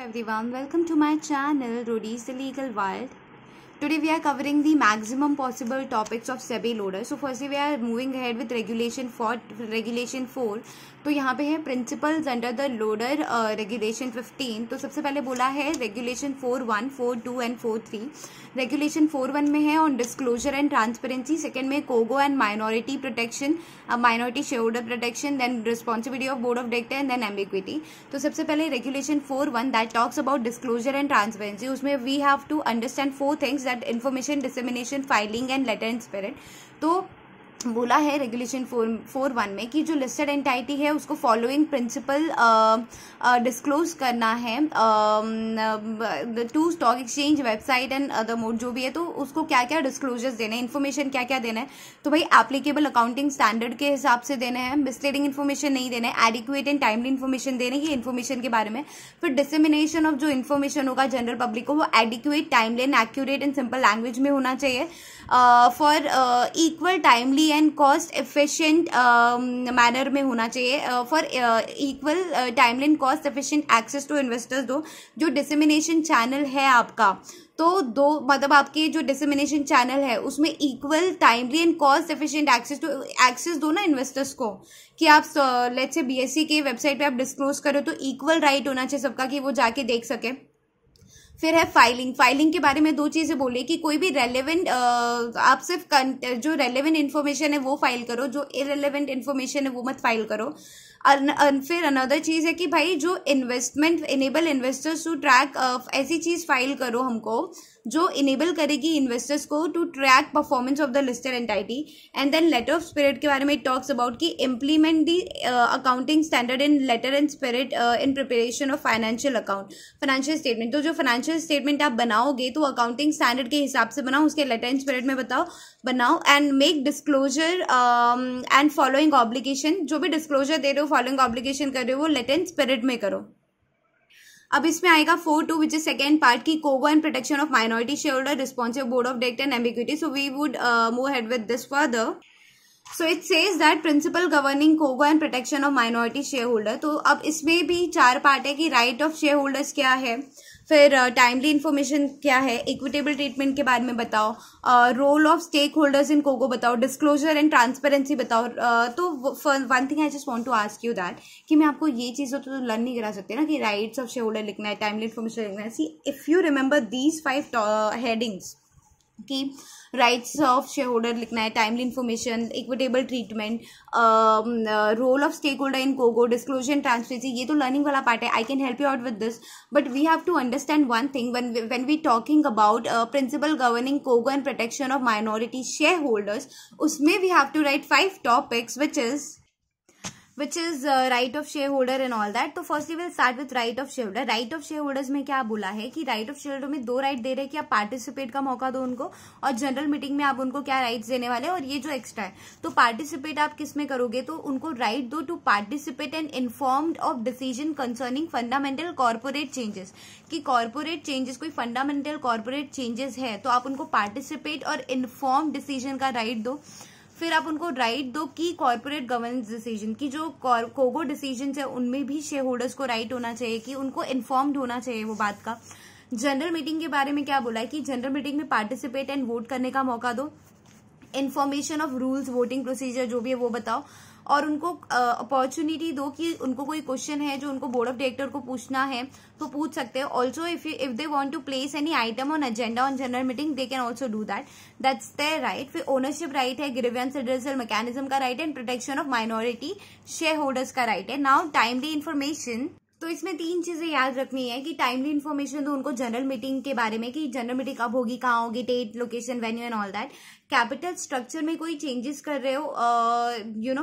everyone, welcome to my channel Rudy's The Legal World. Today we are covering the maximum possible topics of SEBI loader. So firstly we are moving ahead with regulation 4. तो यहाँ पे है principles under the LODR regulation 15. तो सबसे पहले बोला है regulation 4.1, 4.2 and 4.3. Regulation 4.1 में है on disclosure and transparency. Second में CoGo and minority protection, minority share holder protection, then responsibility of board of director and then ambiguity. तो सबसे पहले regulation 4.1 that talks about disclosure and transparency. उसमें we have to understand 4 things that information, dissemination, filing and letter and spirit. तो बोला है regulation 4.1 में कि जो लिस्टेड एंटाइटी है उसको फॉलोइंग प्रिंसिपल डिस्क्लोज करना है to stock exchange, website and other mode जो भी है. तो उसको क्या क्या डिस्क्लोजर्स देने हैं, इन्फॉर्मेशन क्या क्या देना है. तो भाई एप्लीकेबल अकाउंटिंग स्टैंडर्ड के हिसाब से देने हैं, मिसलीडिंग इन्फॉर्मेशन नहीं देने, एडिक्वेट एंड टाइमली इन्फॉर्मेशन देने की इन्फॉर्मेशन के बारे में. फिर डिसेमिनेशन ऑफ जो इन्फॉर्मेशन होगा जनरल पब्लिक को वो adequate, timely and accurate and simple language में होना चाहिए. For equal, timely and cost efficient manner में होना चाहिए. For equal, timely and cost efficient access to investors दो. जो डिसेमिनेशन चैनल है आपका, तो दो मतलब आपके जो डिसेमिनेशन चैनल है उसमें equal, timely and cost efficient access दो ना इन्वेस्टर्स को. कि आप लेट्स से बीएसई के वेबसाइट पे आप डिस्क्लोज करो तो इक्वल राइट होना चाहिए सबका कि वो जाके देख सके. फिर है फाइलिंग के बारे में 2 चीजें बोले कि कोई भी रेलेवेंट, आप सिर्फ जो रेलेवेंट इन्फॉर्मेशन है वो फाइल करो, जो इरेलेवेंट इन्फॉर्मेशन है वो मत फाइल करो. फिर अनदर चीज है कि भाई जो investment enable investors to track, ऐसी चीज फाइल करो हमको जो इनेबल करेगी इन्वेस्टर्स को to track performance of the listed entity. And then letter of spirit के बारे में टॉक्स अबाउट कि implement the accounting standard in letter and spirit in preparation of financial statement. तो जो फाइनेंशियल स्टेटमेंट आप बनाओगे तो अकाउंटिंग स्टैंडर्ड के हिसाब से बनाओ, उसके लेटर एंड स्पिरिट में बनाओ. And make disclosure and following obligation. जो भी डिस्क्लोजर दे रहे हो, फॉलोइंग ऑब्लिगेशन कर रहे हो, वो लेटर एंड स्पिरिट में करो. अब इसमें आएगा 4.2 विच इज सेकेंड पार्ट की CoGo and protection of minority share holder, responsive board of director and ambiguity. So we would move head with this further. So it says that principle governing CoGo and protection of minority share holder. तो अब इसमें भी 4 part है कि right of share holders क्या है, फिर timely information क्या है, इक्विटेबल ट्रीटमेंट के बारे में बताओ, role of stake holders in CoGo बताओ, डिस्क्लोजर एंड ट्रांसपेरेंसी बताओ. तो one thing I just want to ask you that कि मैं आपको ये चीज़ तो लर्न नहीं करा सकते ना कि राइट्स ऑफ शेयर होल्डर लिखना है, टाइमली इन्फॉर्मेशन लिखना है. See if you remember these 5 headings कि राइट्स ऑफ शेयर होल्डर लिखना है, timely information, equitable treatment, role of stake holder in CoGo, disclosure and transparency, ये तो लर्निंग वाला पार्ट है. I can help you out with this, but we have to understand one thing when we talking about principle governing CoGo and protection of minority share holders. उसमें we have to write 5 topics which is right of shareholder and all that. तो firstly we'll start with right of shareholder. right of shareholders में क्या बोला है कि right of shareholder में 2 right they रहे हैं कि आप पार्टिसिपेट का मौका दो उनको, और जनरल मीटिंग में आप उनको क्या राइट्स देने वाले हैं. और ये जो एक्स्ट्रा है तो पार्टिसिपेट आप किस में करोगे, तो उनको राइट दो to participate and informed of decision concerning fundamental corporate changes. कि कॉर्पोरेट चेंजेस, कोई फंडामेंटल कॉर्पोरेट चेंजेस है तो आप उनको पार्टिसिपेट और इन्फॉर्म डिसीजन का राइट दो. फिर आप उनको राइट दो कि कॉर्पोरेट गवर्नेंस डिसीजन की जो कोगो डिसीजन है उनमें भी शेयर होल्डर्स को राइट होना चाहिए कि उनको इन्फॉर्म्ड होना चाहिए वो बात का. जनरल मीटिंग के बारे में क्या बोला है कि जनरल मीटिंग में पार्टिसिपेट एंड वोट करने का मौका दो. Information of rules, voting procedure जो भी है वो बताओ, और उनको अपॉर्चुनिटी दो कि उनको कोई क्वेश्चन है जो उनको बोर्ड ऑफ डायरेक्टर को पूछना है तो पूछ सकते हैं. Also if they want to place any item on agenda on general meeting they can also do that. That's their right. फिर ओनरशिप राइट है, ग्रीवेंस रिड्रेसल मैकेनिज्म का राइट है, and protection of minority share holders का right है. Now timely information. तो इसमें 3 चीजें याद रखनी है कि टाइमली इन्फॉर्मेशन दो उनको जनरल मीटिंग के बारे में कि जनरल मीटिंग कब होगी, कहाँ होगी, date, location, venue and all that. Capital structure में कोई चेंजेस कर रहे हो,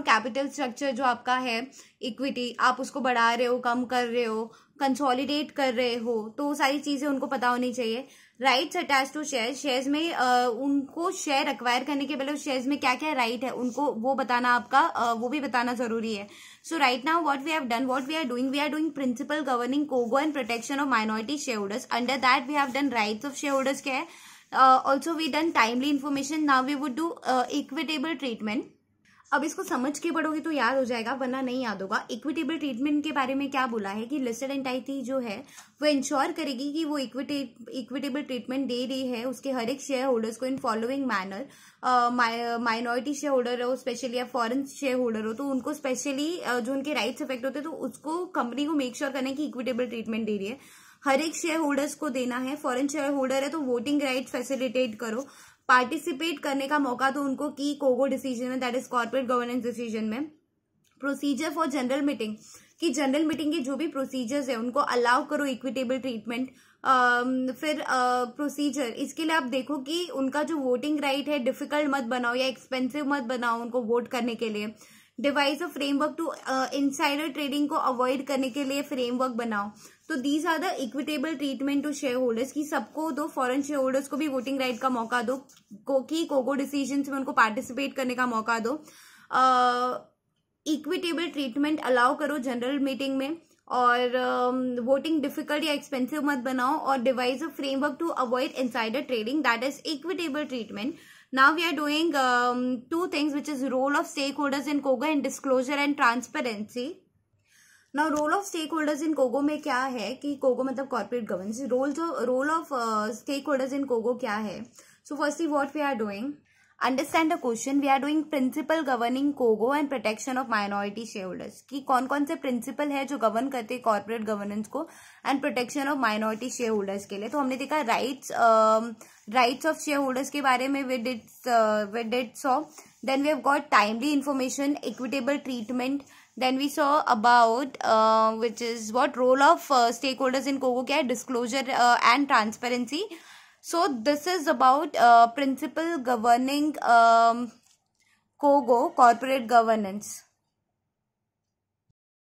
कैपिटल स्ट्रक्चर जो आपका है, इक्विटी आप उसको बढ़ा रहे हो, कम कर रहे हो, कंसोलिडेट कर रहे हो, तो वो सारी चीजें उनको पता होनी चाहिए. राइट्स अटैच टू शेयर्स में उनको शेयर एक्वायर करने के पहले उस शेयर्स में क्या क्या राइट है उनको वो बताना आपका वो भी बताना जरूरी है. So right now what we are doing principle governing CoGo and protection of minority share holders. Under that we have done rights of share holders क्या है. Also we done timely information. Now we would do equitable treatment. अब इसको समझ के पढ़ोगे तो याद हो जाएगा, वरना नहीं याद होगा। इक्विटेबल ट्रीटमेंट के बारे में क्या बोला है कि लिस्टेड एंटिटी जो है वो इंश्योर करेगी कि वो इक्विटेबल ट्रीटमेंट दे रही है उसके हर एक शेयर होल्डर्स को in following manner. Minority share holder हो स्पेशली या फॉरेन शेयर होल्डर हो तो उनको स्पेशली जो उनके राइट्स अफेक्ट होते हैं तो उसको कंपनी को मेक श्योर करना है कि इक्विटेबल ट्रीटमेंट दे रही है, हर एक शेयर होल्डर्स को देना है। फॉरेन शेयर होल्डर है तो वोटिंग राइट फैसिलिटेट करो, पार्टिसिपेट करने का मौका दो उनको की कोगो डिसीजन में, that is corporate governance decision में। प्रोसीजर फॉर जनरल मीटिंग, कि जनरल मीटिंग के जो भी प्रोसीजर्स है उनको अलाउ करो इक्विटेबल ट्रीटमेंट। फिर प्रोसीजर इसके लिए आप देखो कि उनका जो वोटिंग राइट है डिफिकल्ट मत बनाओ या एक्सपेंसिव मत बनाओ उनको वोट करने के लिए। Devise a framework to insider trading को अवॉइड करने के लिए फ्रेमवर्क बनाओ। तो these are the equitable treatment to share holders, की सबको दो, फॉरेन शेयर होल्डर्स को भी वोटिंग राइट का मौका दो, कि कोगो डिसीजन में उनको पार्टिसिपेट करने का मौका दो। इक्विटेबल ट्रीटमेंट अलाउ करो जनरल मीटिंग में, और वोटिंग डिफिकल्ट या एक्सपेंसिव मत बनाओ, और devise a framework to avoid insider trading, that is equitable treatment. Now we are doing two things, which is role of stakeholders in COGO and disclosure and transparency. Now role of stakeholders in COGO में क्या है कि COGO मतलब corporate governance, role of stakeholders in COGO क्या है? So firstly what we are doing, understand the question, we are doing principle governing COGO and protection of minority shareholders, कि कौन कौन से प्रिंसिपल है जो गवर्न करते हैं कॉर्पोरेट गवर्नेंस को and protection of minority share holders के लिए। तो हमने देखा राइट्स ऑफ शेयर होल्डर्स के बारे में we did saw, then we have got timely information, equitable treatment, then we saw about which is what role of stakeholders in COGO क्या है, disclosure and transparency. So this is about principle governing COGO, corporate governance.